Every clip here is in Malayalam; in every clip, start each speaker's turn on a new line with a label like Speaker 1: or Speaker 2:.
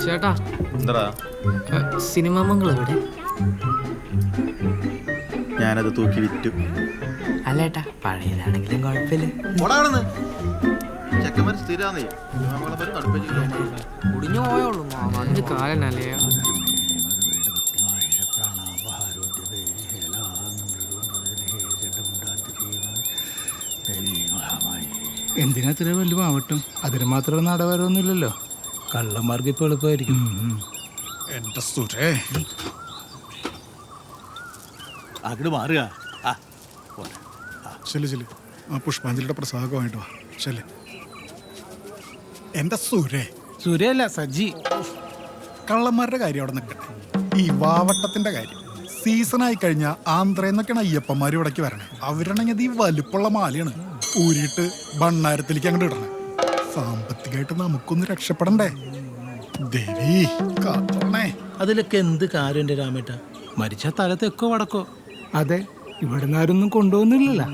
Speaker 1: ചേട്ടാ
Speaker 2: എന്താ
Speaker 1: സിനിമ മംഗളം എവിടെ?
Speaker 2: ഞാനത് തൂക്കി വിറ്റു.
Speaker 1: അല്ല ഏട്ടാ, പഴയതാണെങ്കിലും കുഴപ്പമില്ല.
Speaker 2: ചെക്കന്മാർ സ്ഥിരാന്നേ
Speaker 1: കുടിഞ്ഞു പോയോളൂ മഞ്ഞ് കാലനല്ലേ.
Speaker 3: എന്തിനാ ഇത്ര വലിയ മാവട്ടും? അതിന് മാത്രം നടവരൊന്നുമില്ലല്ലോ. കള്ളന്മാർക്ക് ഇപ്പൊ എളുപ്പമായിരിക്കും.
Speaker 4: എന്റെ സുരേ
Speaker 2: അങ്ങോട്ട് മാറുക.
Speaker 4: ചെല്ലു ആ പുഷ്പാഞ്ജലിയുടെ പ്രസാദമായിട്ട് വാ. ചെല്ല്. എന്റെ സുരേ,
Speaker 3: സുരയല്ല സജ്ജി.
Speaker 4: കള്ളന്മാരുടെ കാര്യം അവിടെ നിൽക്കട്ടെ. ഈ വാവട്ടത്തിന്റെ കാര്യം സീസണായി കഴിഞ്ഞാൽ ആന്ധ്രയെന്നൊക്കെയാണ് അയ്യപ്പന്മാർ ഇവിടേക്ക് വരണേ. അവരാണെങ്കിൽ ഈ വലുപ്പുള്ള മാലയാണ് ഊരിയിട്ട് ഭണ്ണാരത്തിലേക്ക് അങ്ങോട്ട് ഇടണേ. സാമ്പത്തികമായിട്ട് നമുക്കൊന്ന് രക്ഷപ്പെടണ്ടേ? ദേവി കാത്തോണേ.
Speaker 3: അതിലൊക്കെ എന്ത് കാര്യം എൻ്റെ രാമേട്ട? മരിച്ച തല തെക്കോ വടക്കോ. അതെ, ഇവിടെ നിന്ന് ആരൊന്നും കൊണ്ടുപോകുന്നില്ലല്ലോ.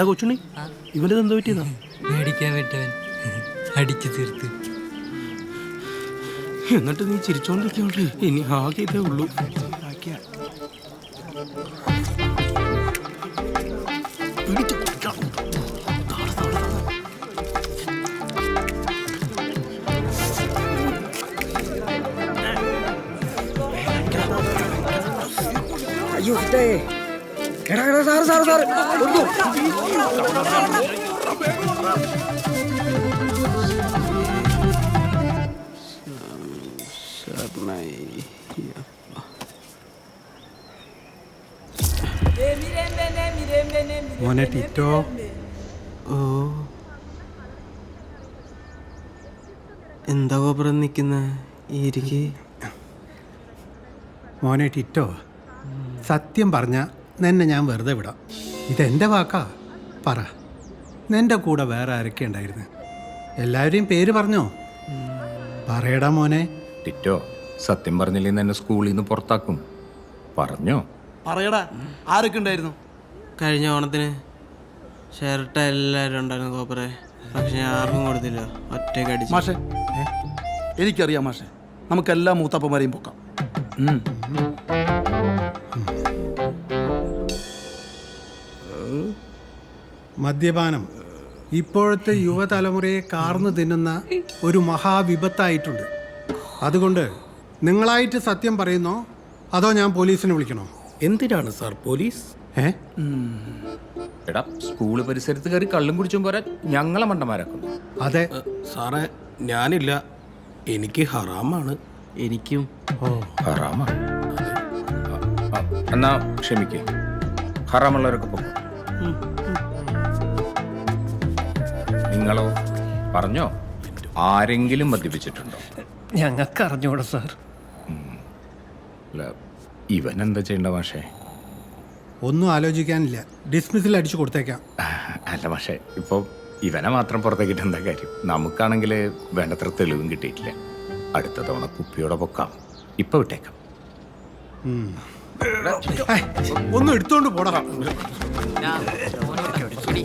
Speaker 3: കൊച്ചുണ്ണി, ഇവന് എന്തോ പറ്റിയതാ?
Speaker 1: മേടിക്കാൻ വിട്ടവൻ അടിച്ചു തീർത്ത്.
Speaker 3: എന്നിട്ട് നീ ചിരിച്ചോണ്ടിരിക്കോട്ടെ. ഇനി ആകെ ഇതേ ഉള്ളൂ.
Speaker 1: അയ്യോ സാറ് സാറ് സാറ്
Speaker 3: മോനെ ടിറ്റോ.
Speaker 5: ഓ, എന്താ കോപ്പറം നിൽക്കുന്ന ഇരിക്ക്.
Speaker 6: മോനെ ടിറ്റോ, സത്യം പറഞ്ഞ നിന്നെ ഞാൻ വെറുതെ വിടാം. ഇതെൻ്റെ വാക്കാ. പറ, നിൻ്റെ കൂടെ വേറെ ആരൊക്കെ ഉണ്ടായിരുന്നു? എല്ലാവരെയും പേര് പറഞ്ഞോ? പറയടാ മോനെ.
Speaker 7: ടിറ്റോ, സത്യം പറഞ്ഞില്ലെങ്കിൽ എന്നെ സ്കൂളിൽ നിന്ന് പുറത്താക്കും. പറഞ്ഞോ?
Speaker 2: പറയടാ, ആരൊക്കെ ഉണ്ടായിരുന്നു?
Speaker 5: കഴിഞ്ഞ ഓണത്തിന് ഷർട്ട് എല്ലാവരും ഉണ്ടായിരുന്നു കോപ്പറെ. പക്ഷെ ഞാൻ ആർക്കും കൊടുത്തില്ല, ഒറ്റയ്ക്ക് അടിച്ചു.
Speaker 2: മാഷെ, എനിക്കറിയാം മാഷെ, നമുക്കെല്ലാ മൂത്തപ്പന്മാരെയും പൊക്കാം.
Speaker 6: മദ്യപാനം ഇപ്പോഴത്തെ യുവതലമുറയെ കാർന്നു തിന്നുന്ന ഒരു മഹാവിപത്തായിട്ടുണ്ട്. അതുകൊണ്ട് നിങ്ങളായിട്ട് സത്യം പറയുന്നോ അതോ ഞാൻ പോലീസിനെ വിളിക്കണോ?
Speaker 3: എന്തിനാണ് സാർ പോലീസ്?
Speaker 7: എടാ, സ്കൂള് പരിസരത്ത് കയറി കള്ളും കുടിച്ചും പോരാ ഞങ്ങളെ മണ്ടന്മാരാക്കുന്നു.
Speaker 6: അതെ
Speaker 3: സാറേ, ഞാനില്ല. എനിക്ക് ഹറാമാണ്.
Speaker 5: എനിക്കും.
Speaker 7: ഹറാമാ? എന്നാ ക്ഷമിക്കേ, ഹറാമുള്ളവരൊക്കെ പോകും. നിങ്ങളോ? പറഞ്ഞോ, ആരെങ്കിലും മദ്യപിച്ചിട്ടുണ്ടോ?
Speaker 6: ഞങ്ങൾക്ക് അറിഞ്ഞൂടാ സാർ.
Speaker 7: അല്ല, ഇവൻ എന്താ ചെയ്യണ്ട മാഷേ?
Speaker 6: ഒന്നും ആലോചിക്കാനില്ല, ഡിസ്മിസിൽ അടിച്ചു കൊടുത്തേക്കാം.
Speaker 7: അല്ല മാഷേ, ഇപ്പോൾ ഇവനെ മാത്രം പുറത്തേക്കിട്ട് എന്താ കാര്യം? നമുക്കാണെങ്കിൽ വേണ്ടത്ര തെളിവും കിട്ടിയിട്ടില്ല. അടുത്ത തവണ കുപ്പിയോടെ പൊക്കാം. ഇപ്പൊ വിട്ടേക്കാം.
Speaker 6: ഒന്നും എടുത്തോണ്ട് പോടാ.
Speaker 7: ശരി.